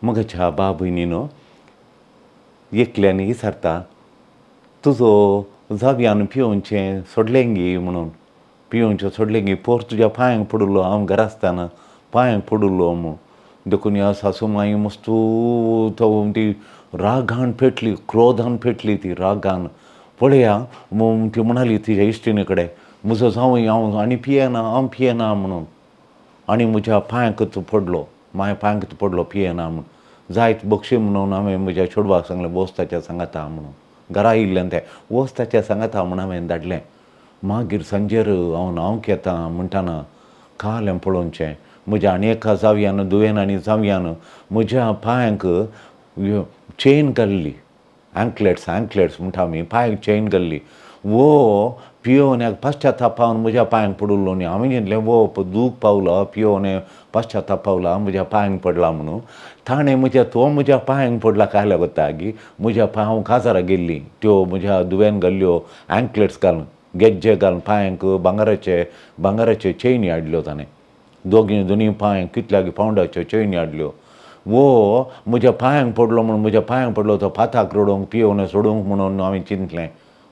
मगाच्या बा भयणीनो एकल्यानी विचारता तुजो जाव्यान पिवोवचें सोडलें गी म्हणून पिवोवचें सोडलें गी पोर तुज्या पांयांक पडलो हांव घरा आसतना पांयांक पडलो म्हूण देखून ह्या सासू माई मस्तू तो ती रागान पेटली क्रोधान पेटली ती रागान पळया ती म्हणाली तिच्या इश्टिणी कडेन म्हजो जावय हांव आनी पियेना म्हणून आनी म्हज्या पांयांकच पडलो माय पांयांकच पडलो पियेना म्हूण जायत बक्षी म्हणून हांवें म्हज्या चेडवाक सांगलें वच ताच्या सांगाता म्हणून घरा आयिल्ल्यान तें वच ताच्या सांगाता म्हूण हांवें धाडलें मागीर सांजेर हांव न्हांवंक येता म्हणटाना काल पळोवचें म्हज्या आनी एका जावयान दुयेन आनी जावयान म्हज्या पांयांक चेन घाल्ली एंकलेट्स म्हणटा आमी पांयांक चेन घाल्ली वो पियोवन पाश्चाताप पावन म्हज्या पांयांक पडलो न्ही हांवें चिंतलें वो दूख पावला पियोवन पाश्चाताप पावला म्हज्या पांयांक पडला म्हणून ताणें म्हज्या पांयांक पडला काय लागता गी म्हज्या हांव काजारा गेल्ली त्यो म्हज्या दुवेन घाल्ल्यो एंकलेट्स घालून गेज्जे घालून पांयांक भांगाराच्यो चेनी हाडल्यो ताणें दोनी पांयांक कितल्या पावंडाच्यो चेनी हाडल्यो वो म्हज्या पांयांक पडलो म्हणून म्हज्या पांयांक पडलो तो फाताक रडोवंक पियोवन सोडूंक म्हणून हांवें चिंतलें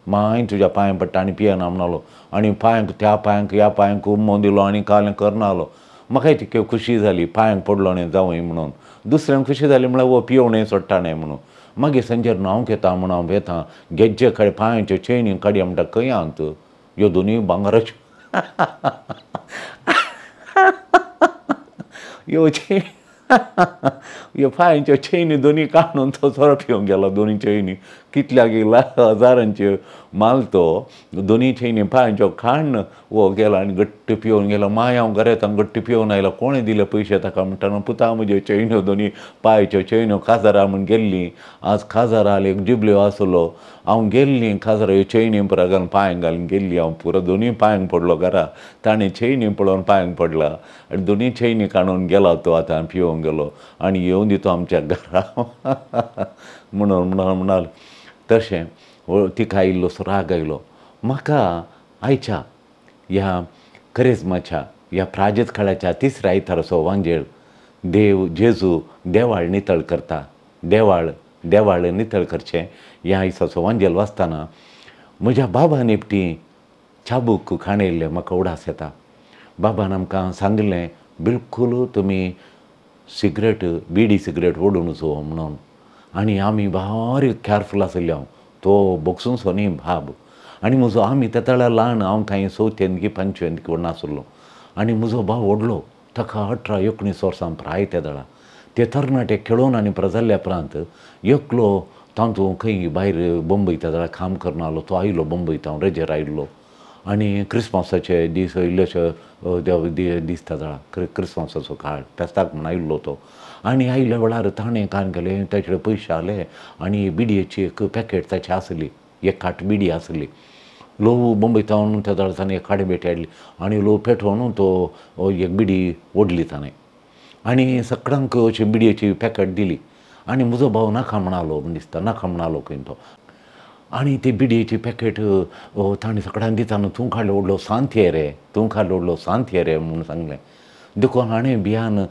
माय तुज्या पांयांक पडटा आनी पियेना म्हणलो आनी ह्या पांयांक उम्मो दिलो आनी काल करनालो म्हाकाय ती खुशी जाली पांयांक पडलो न्ही जावं म्हणून दुसऱ्यांक खुशी जाली म्हळ्यार वो पियोवणें सोडटाणें म्हणून मागीर सांजेर न्हांवंक येता म्हणून हांव येता गेज्जे काडे पांयांच्यो चेनी काडया म्हणटा खंय आंत ह्यो दोनी भांगाराच्यो ह्यो पांयांच्यो चेनी दोनी काडून तो सोरो पिवंक गेलो दोनी चेनी कितल्याक हजारांच्यो माल तो दोनी चेनी पांयांच्यो काडून वो गेलो आनी गट्ट पिवून गेलो माय हांव घरा येता गट्ट पिवून आयलो कोणें दिले पयशे ताका म्हणटाना पुता म्हज्यो चेन्यो दोनी पांयाच्यो चेन्यो काजारा म्हूण गेल्ली आज काजाराल एक जुबल्यो आसलो हांव गेल्ली काजारा ह्यो चेनी पुरो घालून पांयांक घालून गेल्ली हांव पुरो दोनी पांयांक पडलो घरा ताणें चेनी पळोवन पांयांक पडला आनी दोनी चेनी काडून गेलो तो आतां पिवूंक गेलो आनी येवन दितो आमच्या घरा म्हणाल तशें तिका आयिल्लो राग आयलो म्हाका आयच्या ह्या करिज्माच्या ह्या प्राजत काळाच्या तिसऱ्या आयताराचो वांजेळ जेजू देवाळ नितळ करता देवाळ नितळ करचें ह्या दिसाचो वांजेल वाचतना म्हज्या बाबान एकटी चाबूक खाणयल्लें म्हाका उडास येता बाबान आमकां सांगलें बिलकूल तुमी बिडी सिगरेट ओडूं नजो म्हणून आनी आमी बारीक केअरफूल आसली हांव तो बोगसूंचो न्ही भाब आनी म्हजो आमी त्या वेळार ल्हान हांव थंय 4थेंत की 5वेंत की नासलो आनी म्हजो भाव व्हडलो ताका 18-19 वर्सां प्राय त्या वेळार ते तरणाटे खेळून आनी पुरो जाल्ल्या उपरांत एकलो तातूंत खंय भायर बंबय त्या वेळार काम करनालो तो आयलो बंबयत हांव रेजेर आयिल्लो आनी क्रिस्मसाचे दीस इल्लेशे दीस त्या वेळार क्रिस्मसाचो काळ फेस्ताक म्हूण आयिल्लो तो आनी आयिल्ल्या वेळार ताणें काय केलें ताचे कडेन पयशे आले आनी बिडयेची एक पॅकेट ताची आसली एक काट बिडी आसली लोव बंबयतावन त्या वेळार ताणें एक काडे हाडली आनी लोव पेटोवन तो एक बिडी ओडली ताणें आनी सगळ्यांक अशी बिडयेची पॅकेट दिली आनी म्हजो भाव नाका म्हणलो दिसता नाका म्हणलो खंय तो आनी ती बिडयेची पॅकेट ताणें सगळ्यांक दिताना तूं काडलो ओडलो सांत रे म्हूण सांगलें देखून हाणें भियान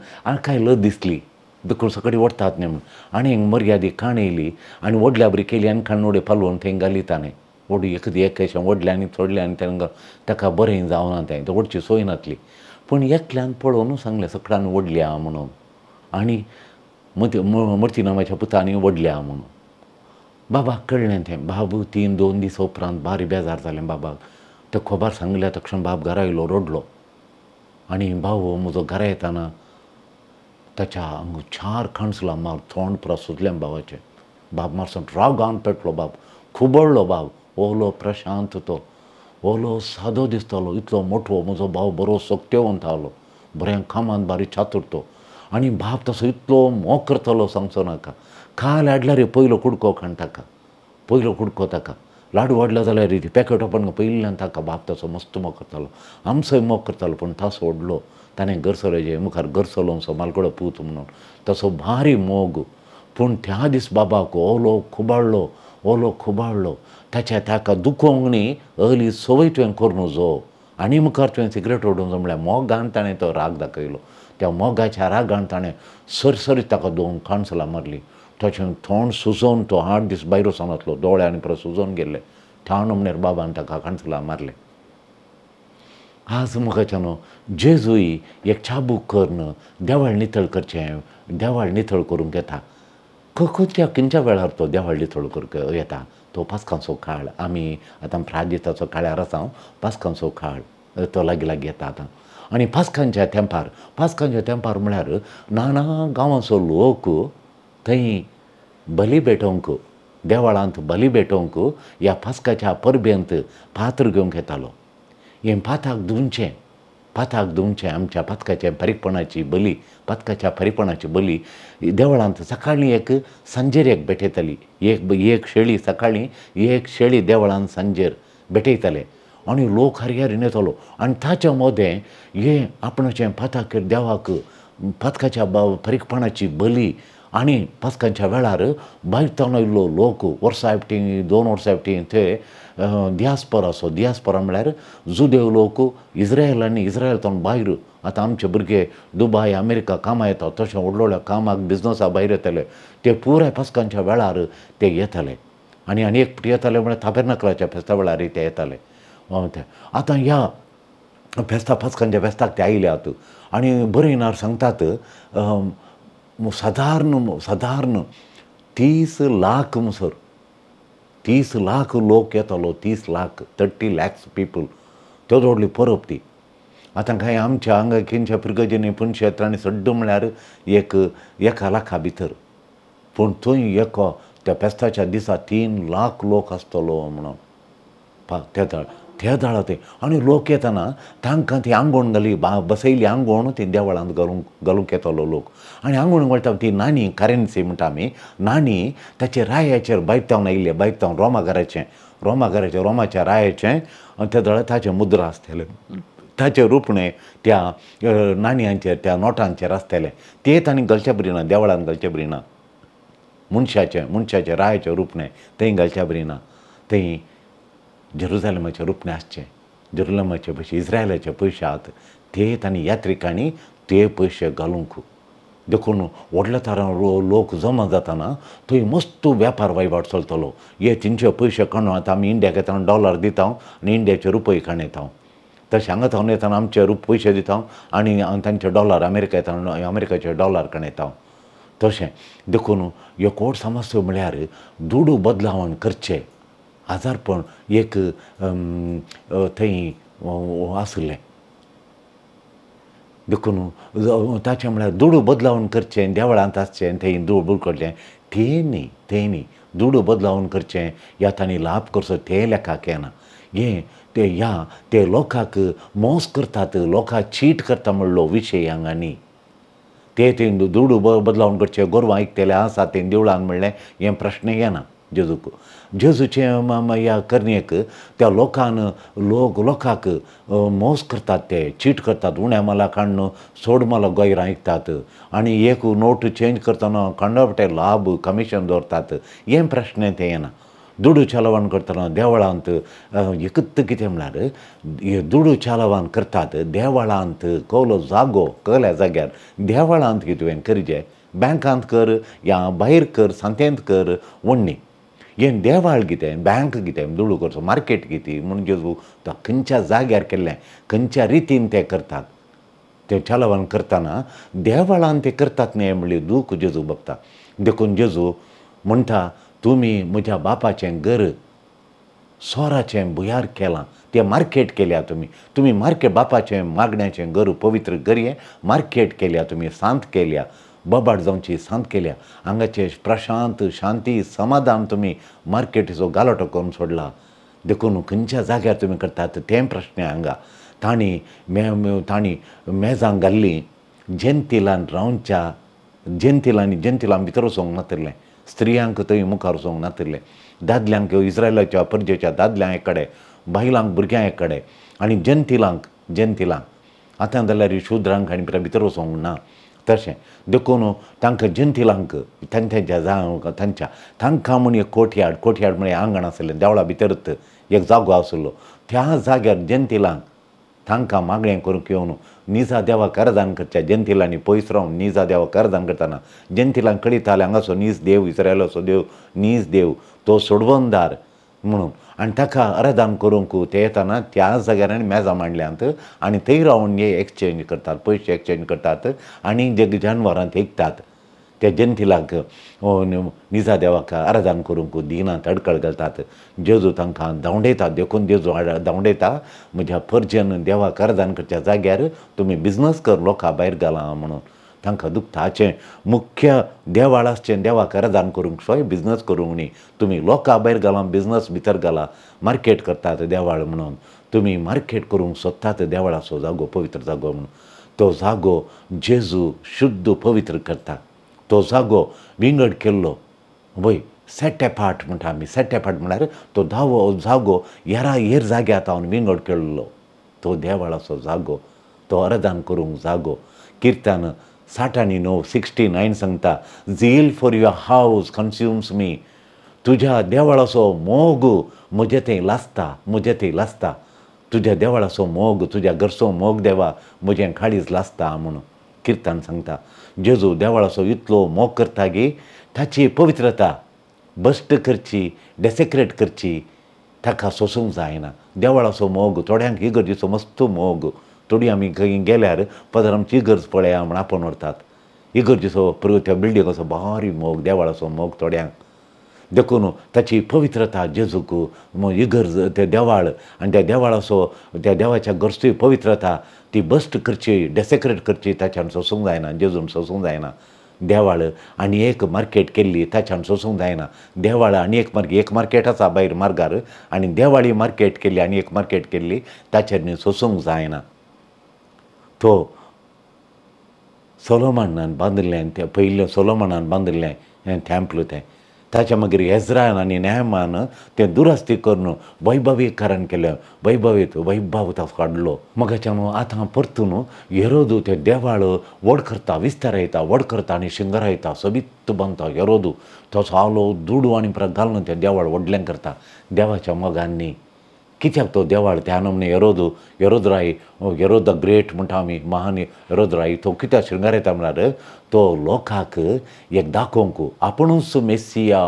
काय लज दिसली देखून सगळीं ओडतात न्ही म्हणून आनी मर्यादीक खाण येयली आनी ओडल्या बरी केली आनी खाण उडे पालवून थंय घाली ताणें ओडी एकेशें ओडलें आनी चोडलें आनी तें ताका बरें जावना तें ओडची सोय नासली पूण एकल्यान पळोवन सांगलें सगळ्यांनी ओडल्या म्हणून आनी मर्ती नांवाच्या पुतांनी ओडल्या म्हणून बाबाक कळ्ळें तें बाब 2 दीस उपरांत बारी बेजार जालें बाबाक तें खबर सांगल्या तक्षण बाब घरा येयलो रडलो आनी भाव म्हजो घरा येताना ताच्या हांग 4 खणसलां मार तोंड पुरो सुजलें बाबाचें बाब मातसो रागान पेटलो बाब खुबळ्ळो बाब ओलो प्रशांत तो ओलो सादो दिसतालो इतलो मोठो म्हजो भाव बरो सक्त्यवंत आसलो बरें कामांत बारी चातूर तो आनी बाब तसो इतलो मोग करतालो सांगचो नाका काल हाडल्यार पयलो कुडको खाण ताका लाडू वाडलो जाल्यार ती पॅकेट ओपन पयल्यान ताका बाब तसो मस्त मोग करतालो आमचोय मोग करतालो पूण तासो ओडलो ताणें घरसलेजे मुखार घर चलोवंचो मालकुडो पूत म्हणून तसो भारी मोग पूण त्या दीस बाबाक ओलो खुबाळ्ळो ताका दुखोवंक न्ही अली संवय तुवें करूं नजो आनी मुखार तुवें सिगरेट ओडूंक जो म्हळ्यार मोगान ताणें तो राग दाखयलो त्या मोगाच्या रागान ताणें सरसरीत ताका 2 काणसलां मारलीं. ताचें तोंड सुजोवन तो 8 दीस भायर वचनासलो, दोळे आनी परत सुजोवन गेल्ले. त्या म्हणल्यार बाबान ताका काणसलां मारले. आज मोगाच्यानो जेजूय एक चाबूक करून देवाळ नितळ करचें, देवाळ नितळ करूंक येता. खंयच्या वेळार तो देवाळ नितळ करूंक येता? तो पास्कांचो काळ. आमी आतां प्राजिताचो काळार आसा. पास्कांचो काळ तो लागीं लागीं येता आतां. आनी पास्कांच्या तेंपार म्हळ्यार नाना गांवांचो लोक थंय बली भेटोवंक, देवळांत बली भेटोवंक ह्या पास्काच्या परबेंत पात्र घेवंक येतालो. हें पाताक दिवचें आमच्या पातकाच्या फारीकपणाची बली, पातकाच्या फारीकपणाची बली देवळांत सकाळीं एक सांजेर एक भेटयताली. एक शेळी सकाळीं, एक शेळी देवळांत सांजेर भेटयताले आनी लोक हरयारीन येतालो. आनी ताच्या मोदें हें आपणाचें पाताक देवाक पातकाच्या फारीकपणाची बली. आनी पास्कांच्या वेळार भायरच्यान आयिल्लो लोक वर्सां हेपटी 2 वर्सां हेपटी ते दियास्परा म्हळ्यार जुदेव लोक इज्रायलांतल्यान भायर आतां आमचे भुरगे दुबय अमेरिका कामां येता तशें व्हडल्या कामाक बिजनसा भायर येताले. ते पुराय पास्कांच्या वेळार ते येताले. आनी एक फावटी येताले म्हळ्यार ताबेर्नाकलाच्या फेस्ता वेळार ते येताले. आतां ह्या पास्कांच्या फेस्ताक ते आयल्यात आनी बरयणार सांगतात सादारण 30 लाख म्हणसर 30 लाख लोक येतालो. 30 lakhs पीपल. तेदो व्हडली परब ती. आतां कांय आमच्या हांगा खंयच्या पिरगजींनी पुणक्षेत्रांनी सड्ड म्हळ्यार 1 लाखा भितर. पूण थंय त्या फेस्ताच्या दिसा 3 लाख लोक आसतलो म्हणून त्या दाळा ते. आनी लोक येतना तांकां ती आंगवण घाली बसयली आंगवण ती देवळांत घालूंक येतालो लोक. आनी आंगवण घालता ती नाणी कारेन्सी म्हणटा आमी. नाणी ताचे रायाचेर बायतावन आयिल्ले, बायतावन रोमाच्या रायाचें त्या दाळा ताचें मुद्रा आसतालें. ताचें रुपणें त्या नाणयांचेर, त्या नोटांचेर आसतालें. ते तांणी घालचें बरी ना, देवळांत घालचें बरी ना. मनशाचें रायाचें रुपणें थंय घालचें बरी ना. थंय जेरुजालेमाचें रुपणें आसचें. जेरुजालेमाचे पयशे, इज्रायलाचे पयशे आहात ते तांणी यात्रिकांनी ते पयशे घालूंक. देखून व्हडल्या तरान लोक जमा जाताना थंय मस्त वेपार वहिवाट चलतलो. हे तेंचे पयशे काडून आतां आमी इंडियाक येताना डॉलर दिता आनी इंडियाचे रुपये काडून येता. तशें हांगा थावन येताना आमचे पयशे दिता आनी तांचे डॉलर अमेरिका येताना अमेरिकाचे डॉलर काडून येता. तशें देखून एक समस्या म्हळ्यार दुडू बदलावण करचें. आजारपण एक थंय आसलें. देखून ताचें म्हळ्यार दुडू बदलावण करचें, देवळांत आसचें, थंय दुडू करचें थंय न्ही. दुडू बदलावण करचें ह्या तांणी लाभ करचो ते लेखाक येना. ते लोकांक मोस करतात, लोकांक चीट करता म्हणलो विशय हांगा न्ही. ते दुडू बदलावण करचें, गोरवां ऐकतेले आसा तें देवळान म्हणलें हें प्रश्न येना जेजूक. जेजूचे ह्या करण्याक त्या लोकांक मोस करतात, ते चीट करतात. उण्या माला काडून सोड माला गोयरां ऐकतात आनी एक नोट चेंज करतना कंडक्टे लाभ कमिशन दवरतात. हें प्रश्न ते येना. दुडू चलावण करतना देवळांत एकच कितें म्हळ्यार दुडू चलावण करतात देवळांत कळल्या जाग्यार देवळांत कितें करचें, बँकांत कर या भायर कर, सांतेंत कर वण्णी. हें देवाळ कितें, बँक कितें, दुडू करचो, मार्केट कितें म्हणजे खंयच्या जाग्यार केल्लें, खंयच्या रितीन तें करतात. तें चलावण करतना देवळांत तें करतात न्ही म्हणली दूख जेजू बगता. देखून जेजू म्हणटा तुमी म्हज्या बापाचें घर सोराचें भुयार केलां, तें मार्केट केल्या तुमी मार्केट बापाचें मागण्याचें घर पवित्र घर हें मार्केट केल्या तुमी, सांत केल्या, बोबाड जावची सांत केल्या. हांगाचे प्रशांत शांती समाधान तुमी मार्केटीचो गालोटो करून सोडला. देखून खंयच्या जाग्यार तुमी करतात तें प्रश्न हांगा. तांणी मेजांक घाल्ली जेंतिलां भितर वचोंक नातिल्लें, स्त्रियांक थंय मुखार वचोंक नातिल्लें, दादल्यांक इज्रायलाच्या परजेच्या दादल्यांक एक कडेन, बायलांक भुरग्यांक एक कडेन आनी जेंतिलांक आतां जाल्यार शुद्रांक आनी भितर वचोंक ना. तशें देखून तांकां जेंतिलांक तांकां म्हूण एक कोठयाड म्हळ्यार आंगण आसलें, देवळा भितरच एक जागो आसलो. त्या जाग्यार जेंतिलांक तांकां मागणें करूंक येवन निजा देवाक आराधन करच्या जंतिलांनी पयस रावन निजा देवाक आराधन करतना जंतिलांक कळयताले हांगासो नीज देव इस्रायलाचो देव नीज देव तो सोडवनदार म्हणून आनी ताका आराधन करूंक ते येताना त्या जाग्यार आनी मेजां मांडल्यांत आनी थंय रावन हे एक्सचेंज करतात पयशे एक्सचेंज करतात आनी जे जानवरां विकतात त्या जंतिलाक निजा देवाक आराधन करूंक दिनात अडकळ घालतात जेजू तांकां धांवडयता देखून जेजू धांवडयता म्हज्या परजेन देवाक आराधन करच्या जाग्यार तुमी बिजनस कर लोकां भायर घाला म्हणून तांकां दुखता हाचें मुख्य देवाळ आसचें देवाक आराधन करूंक सोय बिजनस करूंक न्ही तुमी लोकां भायर घाला बिजनस भितर घाला मार्केट करतात देवाळ म्हणून तुमी मार्केट करूंक सोदतात देवाळाचो जागो पवित्र जागो म्हणून तो जागो जेजू शुद्ध पवित्र करता तो जागो विंगड केल्लो वय सेट एपार्ट म्हणटा आमी सेट एपार्ट म्हळ्यार तो जागो हेर जाग्यात हांवें विंगड केल्लो तो देवाळाचो जागो तो आराधन करूंक जागो किर्तन 69 सांगता झील फॉर युअर हावस कन्ज्युम्स मी तुज्या देवाळाचो मोग म्हजे थंय लासता तुज्या देवाळाचो मोग तुज्या घरचो मोग देवा म्हजें काळीज लासता म्हणून किर्तन सांगता जेजू देवाळाचो इतलो मोग करता की ताची पवित्रता बश्ट करची डेसेक्रेट करची ताका सोसूंक जायना देवाळाचो मोग थोड्यांक इगर्जेचो मस्त मोग थोडी आमी खंय गेल्यार पदर आमची इगर्ज पळया म्हण आपोवन व्हरतात इगर्जेचो त्या बिल्डिंगाचो भारी मोग देवाळाचो मोग थोड्यांक देखून ताची पवित्रता जेजूक इगर्ज तें देवाळ आनी त्या देवाळाचो त्या देवाच्या घरची पवित्रता ती बश्ट करची डेसेक्रेट करची ताच्यान सोसूंक जायना जेजून सोसूंक जायना देवाळ आनी एक मार्केट केल्ली ताच्यान सोसूंक जायना देवाळ आनी एक मार्केट आसा भायर मार्गार आनी देवाळी मार्केट केल्ली आनी एक मार्केट केल्ली ताचेर सोसूंक जायना तो सोलोमनान बांदिल्लें तें पयलें सोलोमनान बांदिल्लें हें टॅम्पल तें ताच्या मागीर एज्रान आनी नेहमान तें दुरस्ती करून वैभवीकरण केलें वैभव ताचो काडलो मगाच्यान आतां परतून हेरोदू तें देवाळ व्हड करता विस्तारयता व्हड करता आनी शिंगरायता सोबीत बांदता हेरोदू तो आलो दुडू आनी परत घालून तें देवाळ व्हडलें करता देवाच्या मोगांनी कित्याक तो देवाळ त्या नमने हेरोदराय हेरोद द ग्रेट म्हणटा आमी महान हेरोदराय तो कित्याक शिंगारयता म्हळ्यार तो लोकांक एक दाखोवंक आपुणूच मेस्सिया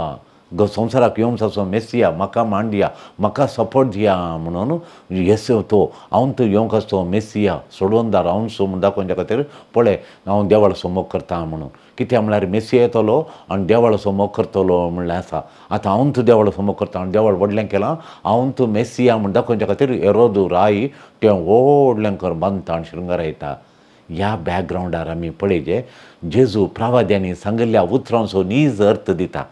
संवसाराक येवंक जाचो मेस्सिया म्हाका मान दिया म्हाका सपोर्ट दिया म्हणून येस तो हांव तो येवंक आसचो मेस्सिया सोडवनदार हांवच म्हूण दाखोवच्या खातीर पळय हांव देवाळाचो मोग करता म्हणून कित्याक म्हळ्यार मेस्सिया येतलो आनी देवाळाचो मोग करतलो म्हणल्यार आसा आतां हांव तूं देवाळाचो मोग करता आनी देवाळ व्हडलें केलां हांव तूं मेस्सिया म्हूण दाखोवच्या खातीर हेरोदू राय तें व्हडलें कर बांदता आनी श्रृंगारयता ह्या बॅकग्रावंडार आमी पळयचे जेजू प्रवाद्यांनी सांगिल्ल्या उतरांचो नीज अर्थ दिता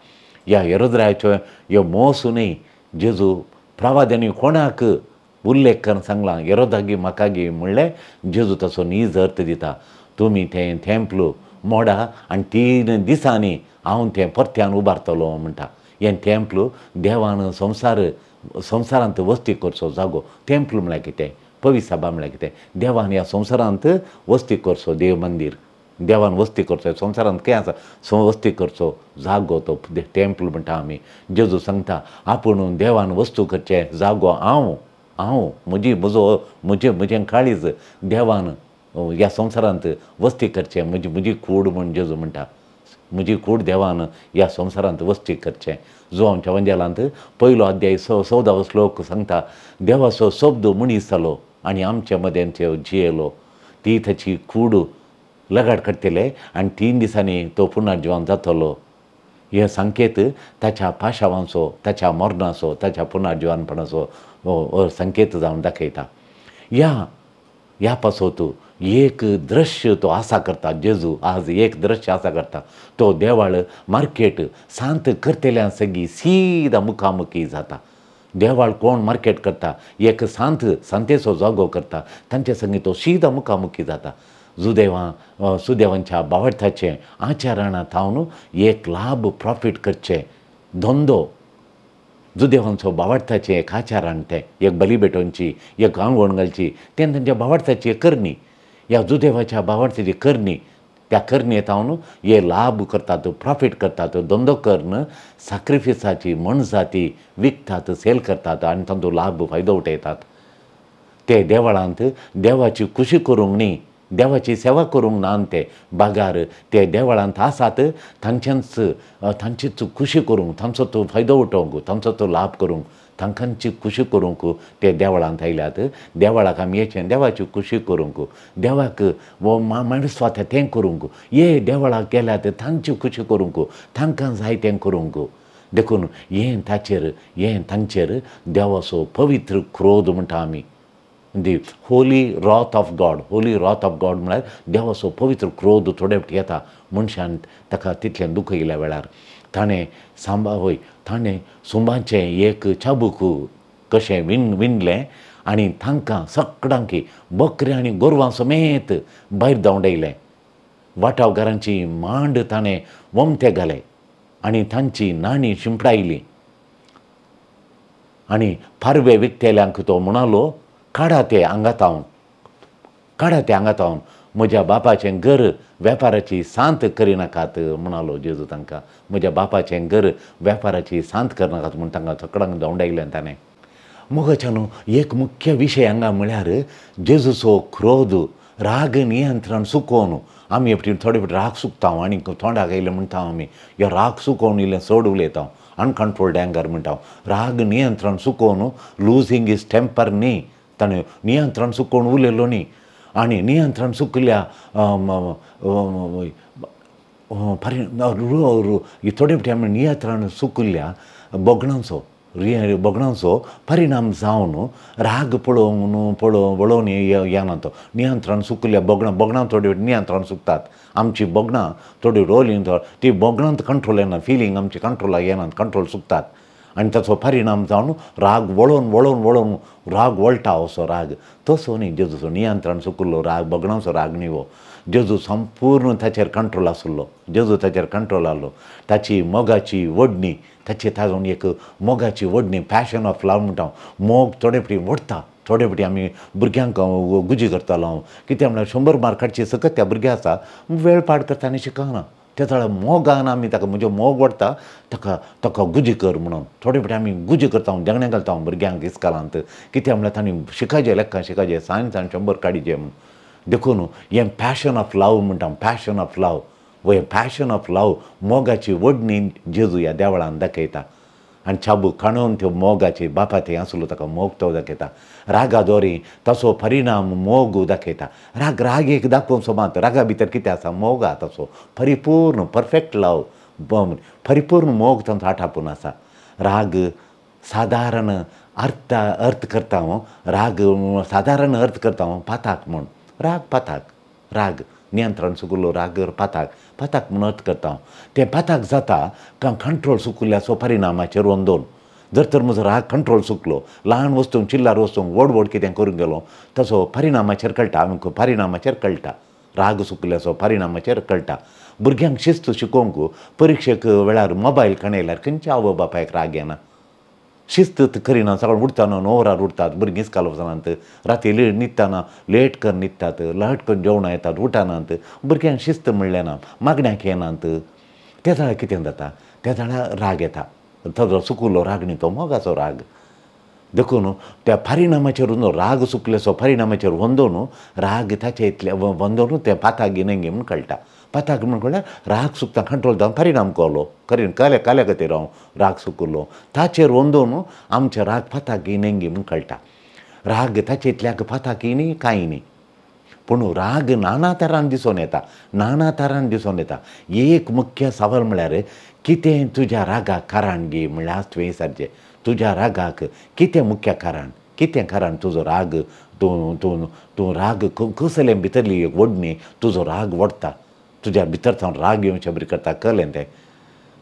ह्या हेरोदरायाच्यो ह्यो मोसूनय जेजू प्रवाद्यांनी कोणाक उल्लेख करून सांगलां हेरोदागी म्हाकागी म्हणलें जेजू ताचो नीज अर्थ दिता तुमी तें टॅम्पल मोडा आनी 3 दिसांनी हांव तें परत्यान उबारतलो म्हणटा हें टॅम्पल देवान संवसारांत वस्ती करचो जागो टॅम्पल म्हळ्यार कितें पवित्र सभा म्हळ्यार कितें देवान ह्या संवसारांत वस्ती करचो देव मंदीर देवान वस्ती करचो संवसारांत कितें आसा वस्ती करचो जागो तो टॅम्पल म्हणटा आमी जेजू सांगता आपूण देवान वस्तू करचे जागो हांव म्हजें काळीज देवान ह्या संवसारांत वस्ती करचें म्हजी कूड म्हूण जेजू म्हणटा म्हजी कूड देवान ह्या संवसारांत वस्ती करचें जो आमच्या वंजेलांत पयलो अध्याय 14 श्लोक सांगता देवाचो शब्द मनीस जालो आनी आमच्या मदें तो जियेलो ती ताची कूड लगाड करतले आनी 3 दिसांनी तो पुनर्जीवन जातलो हे संकेत ताच्या पाशावांचो ताच्या मरणाचो ताच्या पुनर्जीवनपणाचो संकेत जावन दाखयता ह्या पासत एक दृश्य तो आसा करता जेजू आज एक दृश्य आसा करता तो देवाळ मार्केट सांत करतल्यां सगळीं सीदा मुखामुखी जाता देवाळ कोण मार्केट करता एक सांतेचो जागो करता तांचे संगी तो सीदा मुखामुखी जाता सुदेवांच्या बावर्थाचें आचरणांत हांव एक लाभ प्रॉफीट करचें धंदो जुदेवांचो बावर्थाचें एक आचारण तें एक बलिभेटोवची एक आंगवण घालची तें तांच्या बावर्थाची करणी ह्या जुदेवाच्या बावर्थाची करणी त्या करणेंत हांव हे लाभ करतात प्रॉफीट करतात धंदो करून सॅक्रिफिसाची मण जाती विकतात सेल करतात आनी तांचो लाभ फायदो उठयतात ते देवळांत देवाची खुशी करूंक न्ही, देवाची सेवा करूंक ना ते बागार ते देवळांत आसात तांचीच खुशी करूंक, तांचो तो फायदो उठोवंक, तांचो तो लाभ करूंक, तांकांची खुशी करूंक ते देवळांत आयल्यात. देवळाक आमी येचें देवाची खुशी करूंक, देवाक वो माणूस स्वाता तें करूंक, हे देवळाक गेल्यात तांची खुशी करूंक, तांकां जाय तें करूंक. देखून हें तांचेर देवाचो पवित्र क्रोध म्हणटा आमी. दी होली रॉथ ऑफ गॉड, होली रॉथ ऑफ गॉड म्हळ्यार देवाचो पवित्र क्रोध थोडे फावटी येता मनशान ताका तितलें दुख येयल्या वेळार. ताणें ताणें सुंबाचें एक चाबूक कशें विणलें आनी तांकां सगळ्यांक बकऱ्या आनी गोरवां समेत भायर धांवडयलें. वाटावकारांची मांड ताणें वमते घाले आनी तांची नाणी शिंपडायलीं. आनी पारवे विकतेल्यांक तो म्हणलो, काडा ते आंगातावन, काडा ते आंगातावन, म्हज्या बापाचें घर वेपाराची सांत करिनाकात म्हणलो जेजू तांकां. म्हज्या बापाचें घर वेपाराची सांत करनाकात म्हूण तांकां सगळ्यांक धांवडायलें ताणें. मोगाच्यान एक मुख्य विशय हांगा म्हळ्यार जेजूचो क्रोध, राग नियंत्रण सुकोवन. आमी फावटी थोडे फावटी राग सुकता आनी तोंडाक येयलें म्हणटा आमी, ह्यो राग सुकोवन इल्लें चड उलयता, अनकंट्रोल्ड एंगर म्हणटा. राग नियंत्रण सुकोवन लुजींग इज टेंपर न्ही, ताणें नियंत्रण सुकोवन उलयलो न्ही. आनी नियंत्रण सुकल्या थोडे फावटी आमी नियंत्रण सुकल्या बोगणांचो परिणाम जावन राग पळोवन येना तो. नियंत्रण सुकल्या बोगणां थोडे फावटी नियंत्रण सुकतात. आमची बोगणां थोडी रोलिंग ती बोगणांत कंट्रोल येना, फिलींग आमची कंट्रोलाक येनात, कंट्रोल सुकतात. आनी ताचो परिणाम जावन राग वळोवन राग वळटा असो राग. तसो न्ही जेजूचो नियंत्रण सुकल्लो राग, बोगणांचो राग न्ही वो. जेजू संपूर्ण ताचेर कंट्रोल आसलो, जेजू ताचेर कंट्रोल आहलो. ताची मोगाची वडणी, तातूंत एक मोगाची वडणी, पॅशन ऑफ लव म्हणटा. मोग थोडे फावटी वडटा, थोडे फावटी आमी भुरग्यांक गुजी करतालो हांव. कित्याक म्हळ्यार 100 मार्काची सकत त्या भुरग्या आसा, वेळ पाड करता आनी शिकना. त्या थोड्या मोगान आमी ताका, म्हणजे मोग वडटा ताका गुजी कर म्हणून. थोडे फावटी आमी गुजी करता, देगणे घालता भुरग्यांक इस्कालांत. कित्याक म्हळ्यार तांणी शिकायचें, लेखां शिकायचें, सायन्स आनी 100 काडिचे म्हूण. देखून हें पॅशन ऑफ लव म्हणटा, पॅशन ऑफ लव. हे पॅशन ऑफ लव, मोगाची वडणी जेजू ह्या देवळान दाखयता. आनी चाबू काणून त्यो मोगाची, बापा थंय आसलो ताका मोग तो दाखयता. रागा दोरी तसो परिणाम मोग दाखयता. राग एक दाखोवचो मात, रागा भितर कितें आसा, मोग आसा तसो परिपूर्ण परफेक्ट लव, परिपूर्ण मोग तांचो आटापून आसा. राग सादारण अर्थ करता हांव, राग सादारण अर्थ करता हांव पाताक म्हूण. राग पाताक, राग नियंत्रण सुकल्लो राग पाताक म्हूण अर्थ करता हांव. तें पाताक जाता कंट्रोल सुकल्ल्याचो परिणामाचेर वंदोन. जर तर म्हजो राग कंट्रोल सुकलो, ल्हान वस्तूंक, चिल्लार वस्तूंक व्हड कितें करूंक गेलो, ताचो परिणामाचेर कळटा, आमकां परिणामाचेर कळटा. राग सुकल्याचो परिणामाचेर कळटा. भुरग्यांक शिस्त शिकोवंक परिक्षेक वेळार मोबायल खणयल्यार खंयच्या आवय बापायक राग येना. शिस्त करिना, सकाळ उठतना णवरार उठतात भुरगीं इस्काल वचनात, राती न्हिदतना लेट करून न्हिदतात, लाट करून जेवणां येतात, उठनात. भुरग्यांक शिस्त म्हणलें ना, मागण्यांक येनात. त्या जाल्यार कितें जाता, त्या जाल्यार राग येता. ताजो सुकल्लो राग न्ही तो, मोगाचो राग. देखून त्या परिणामाचेर राग सुकल्याचो परिणामाचेर वंदोन राग ताचे इतले वंदोन तें पाताक इनंगी म्हूण कळटा. पाताक म्हूण कळल्यार राग सुकता कंट्रोल जावन परिणाम कलो काल्या खातीर हांव राग सुकल्लो. ताचेर वंदोन आमचे राग पाताक इनंगी म्हूण कळटा. राग ताचे इतल्याक पाताक न्ही कांय न्ही. पूण राग नाना तरान दिसून येता. एक मुख्य सवाल म्हळ्यार कितें तुज्या रागाक कारण गे म्हळ्यार तुवें विचारचें. तुज्या रागाक कितें मुख्य कारण, कितें कारण तुजो राग, तूं राग कसले भितरली एक वडणी तुजो राग वडटा, तुज्या भितर सावन राग येवचे बरी करता, कळ्ळें तें.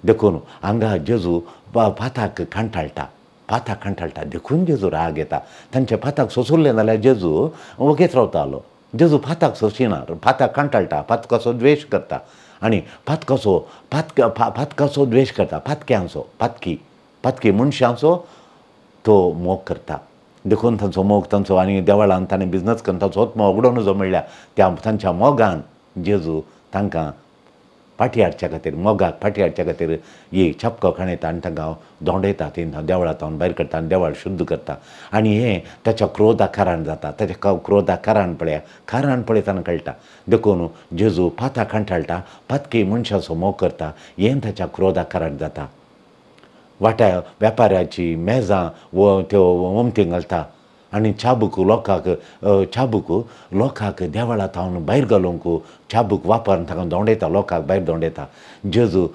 देखून हांगा जेजू पाताक कंठाळटा. देखून जेजू राग येता. तांचे पाताक सोंसुल्लें जाल्यार जेजू वगेत रावतालो. जेजू पाताक सोंसिना, पाताक कंठाळटा, पातकाचो द्वेश करता. आनी पातकाचो द्वेश करता, पातक्यांचो, पातकी मनशांचो तो मोग करता. देखून तांचो मोग तांचो आनी देवळांत ताणें बिजनस करून ताचोच मोग उगडो नजो म्हणल्यार त्या तांच्या मोगान जेजू तांकां फाटी हाडच्या खातीर मोगाक फाटी हाडच्या खातीर ही छपको खणयता आनी तांकां दोंडयता ती देवळांत भायर करता आनी देवळां शुद्ध करता आनी हें ताच्या क्रोधाक कारण जाता ताच्या क्रोधाक कारण पळयतना कळटा देखून जेजू फातां कंठाळटा फातकी मनशाचो मोग करता हें ताच्या क्रोधाक कारण जाता वाट्या वेपाऱ्याची मेजां त्यो वमतींग घालता आनी चाबूक लोकांक देवळांत भायर घालूंक चाबूक वापरून ताका दोंडयता लोकांक भायर दोंडयता जेजू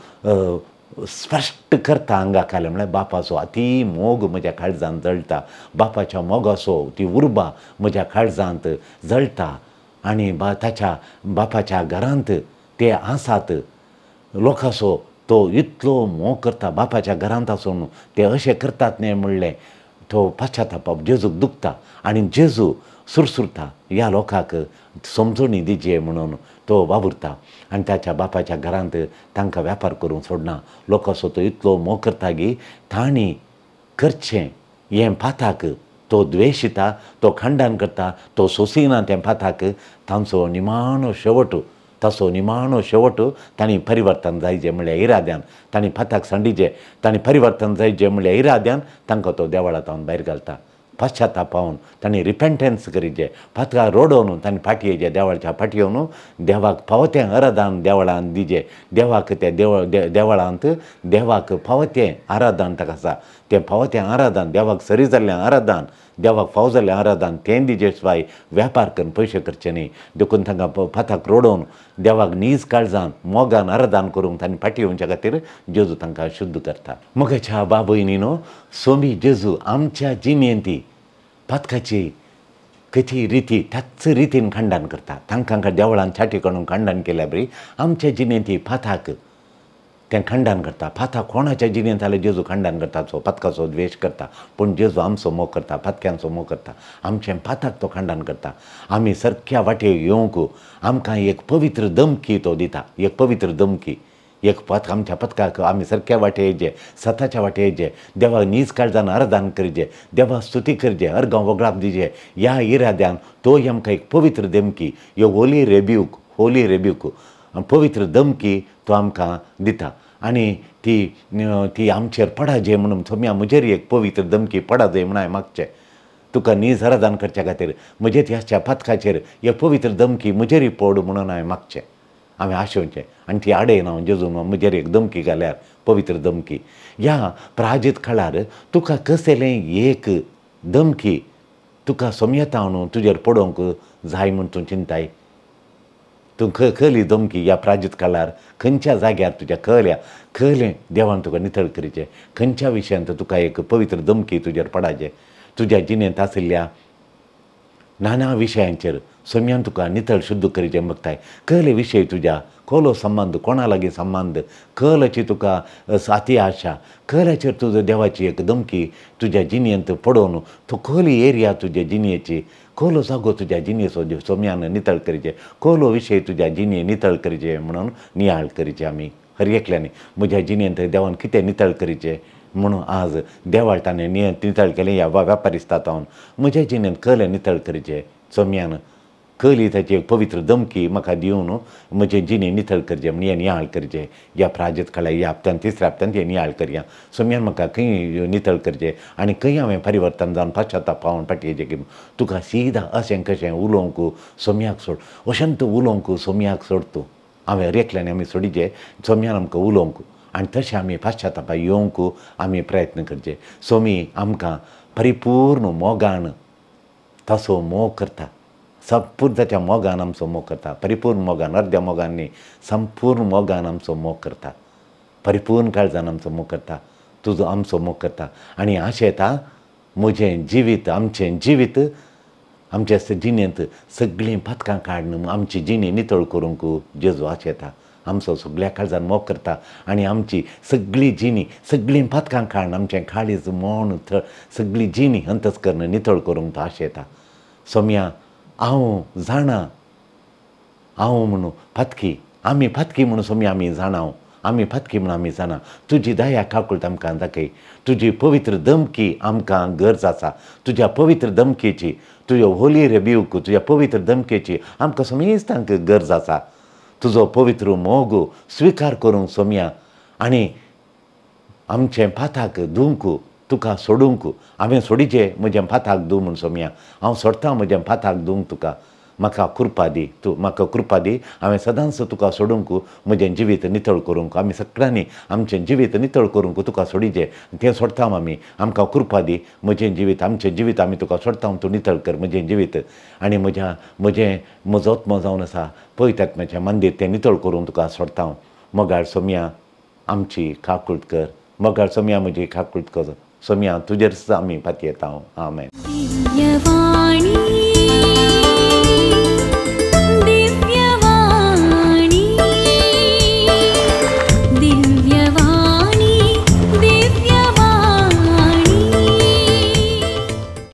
स्पश्ट करता हांगा खालें म्हळ्यार बापाचो अती मोग म्हज्या काळजांत जळटा बापाच्या मोगाचो ती उर्बा म्हज्या काळजांत जळटा आनी ताच्या बापाच्या घरांत ते आसात लोकांचो तो इतलो मोग करता बापाच्या घरांत आसून ते अशें करतात न्ही म्हणलें तो पाश्चाताप जेजूक दुखता आनी जेजू सुरसुरता ह्या लोकांक समजणी दिजे म्हणून तो वावुरता आनी ताच्या बापाच्या घरांत तांकां वेपार करूंक सोडना लोकांचो तो इतलो मोग करता की तांणी करचें हें पाताक तो द्वेशिता तो खंडन करता तो सोंसिना तें पाताक तांचो निमाणो शेवट तसो निमाणो शेवट तांणी परिवर्तन जायचें म्हणल्यार इराद्यान तांणी फाताक सांडिचें तांणी परिवर्तन जायचें म्हणल्यार इराद्यान तांकां तो देवळांत भायर घालता पाश्चाताप पावून तांणी रिपेंटन्स करीचें फातकां रोडोवन तांणी फाटी येवचें देवाच्या फाटी येवन देवाक फावतें आराधन देवळांत दिजें देवाक ते देवळांत देवाक फावतें आराधन ताका आसा तें फावतें आराधन देवाक सरी जाल्लें आराधन देवाक फाव जाल्लें आराधन तें दिजे शिवाय वेपार करून पयशे करचे न्ही देखून तांकां फाताक रोडोवन देवाक नीज काळजांत मोगान आराधन करूंक तांणी फाटी येवच्या खातीर जेजू तांकां शुद्ध करता मोगाच्या बाब भयणीनो सोमी जेजू आमच्या जिणेंत फातकाची कथी रिती त्याच रितीन खंडन करता तांकां देवळांत छाटी काडून खंडन केल्या बरी आमच्या जिणेंत फाताक तें खंडन करता फातां कोणाच्या जिणेंत जाल्यार जेजू खंडन करता तो फातकाचो द्वेश करता पूण जेजू आमचो मोग करता फातक्यांचो मोग करता आमचें फाताक तो खंडन करता आमी सारक्या वाटेर येवंक आमकां एक पवित्र दमकी तो दिता एक पवित्र दमकी एक पथ आमच्या पथकाक आमी सारक्या वाटेर येवचे सताच्या वाटेर येवचे देवाक नीज काळजान आराधन करचें देवाक स्तुती करचें अर्गां वगडाप दिचें ह्या इराद्यान तो आमकां एक पवित्र दमकी ह्यो होली रेब्यूक पवित्र दमकी तो आमकां दिता आनी ती आमचेर पडा जे म्हणून सोम्या म्हजेर एक पवित्र दमकी पडा जाय म्हूण हांवें मागचें तुका नीज आराधन करच्या खातीर म्हजे ह्या पथकाचेर हे पवित्र दमकी म्हजेरय पड म्हणून हांवें मागचें हांवें आशेवचें आनी ती आडयन हांव जेजून म्हजेर एक दमकी घाल्यार पवित्र दमकी ह्या प्राजीत काळार तुका कसलें एक दमकी तुका सोम्येता तुजेर पडोवंक जाय म्हूण तूं चिंताय तूं खली दमकी ह्या प्राजीत काळार खंयच्या जाग्यार तुज्या खलें देवान तुका नितळ करीचें खंयच्या विशयांत तुका एक पवित्र दमकी तुजेर पडाचें तुज्या जिणेंत आशिल्ल्या नाना विशयांचेर सोम्यान तुका नितळ शुद्ध करीचें बगताय कहले विशय तुज्या खोलो संबंद कोणा लागीं संबंद कहलाची तुका साती आशा कहल्याचेर तुजो देवाची एक दमकी तुज्या जिणेंत पडोवन तो खोली एरिया तुज्या जिणेची खोलो जागो तुज्या जिणेचो सोम्यान नितळ करीचें खोलो विशय तुज्या जिणे नितळ करीचें म्हणून नियाळ करीचें आमी हर एकल्यानी म्हज्या जिणेंत देवान कितें नितळ करीचें म्हणून आज देवाळ ताणें नितळ केलें ह्या व्यापारिस्तांत म्हज्या जिणेंत कहलें नितळ करीचें सोम्यान कहली ताची एक पवित्र दमकी म्हाका दिवन म्हजें जिणें नितळ करचें म्हण हें नियाळ करचें ह्या प्राजीत काळार ह्या हप्त्यान तिसऱ्या हप्त्यान हें नियाळ करया सोम्यान म्हाका खंय नितळ करचें आनी खंय हांवें परिवर्तन जावन पाश्चाताप पावोन पाटयेचें की तुका सीदा अशें कशें उलोवंक सोम्याक सोड अशेंत उलोवंक सोम्याक सोड तूं हांवें रेखल्यान आमी सोडिचें सोम्यान आमकां उलोवंक आनी तशें आमी पाश्चातापा येवंक आमी प्रयत्न करचे सोमी आमकां परिपूर्ण मोगान तसो मोग करता संपूर्ण ताच्या मोगान आमचो मोग करता परिपूर्ण मोगान अर्द्या मोगान न्ही संपूर्ण मोगान आमचो मोग करता परिपूर्ण काळजान आमचो मोग करता तुजो आमचो मोग करता आनी आशेता म्हजें जिवीत आमचें जिवीत आमच्या जिणेंत सगळीं पथकां काडून आमची जिणी नितळ करूंक जेजू आशेता आमचो सगळ्या काळजान मोग करता आनी आमची सगळीं जिणी सगळीं पथकां काडून आमचें काळीज मोण सगळीं जिणी अंतस्करण नितळ करूंक तो आशेता सोम्या हांव जाणा हांव म्हणून फातकी आमी फातकी म्हणून सोम्या आमी जाणाव आमी फातकी म्हणून आमी जाणा तुजी दया काकूळट आमकां दाखय तुजी पवित्र दमकी आमकां गरज आसा तुज्या पवित्र दमकेची तुज्या होली रेब्यूक तुज्या पवित्र दमकेची आमकां समेस्तांक गरज आसा तुजो पवित्र मोग स्विकार करूंक सोम्या आनी आमचे फाताक धुवंक तुका सोडूंक हांवें सोडिचें म्हज्या फाताक धुव म्हूण सोम्या हांव सोडटां म्हज्या फाताक धुवंक तुका म्हाका कृपा दी तूं म्हाका कृपा दी हांवें सदांच तुका सोडूंक म्हजें जिवीत नितळ करूंक आमी सगळ्यांनी आमचें जिवीत नितळ करूंक तुका सोडिचें तें सोडटा आमी आमकां कृपा दी म्हजें जिवीत आमचें जिवीत आमी तुका सोडटा तूं नितळ कर म्हजें जिवीत आनी म्हजो आत्मो जावन आसा पवित्र आत्म्याचें मंदीर तें नितळ करूंक तुका सोडटा मोगाळ सोम्या आमची खाकुळट कर मोगाळ सोम्या म्हजी खाकुळट कर सोम्या तुजेर आमी फाटी येता आमेन.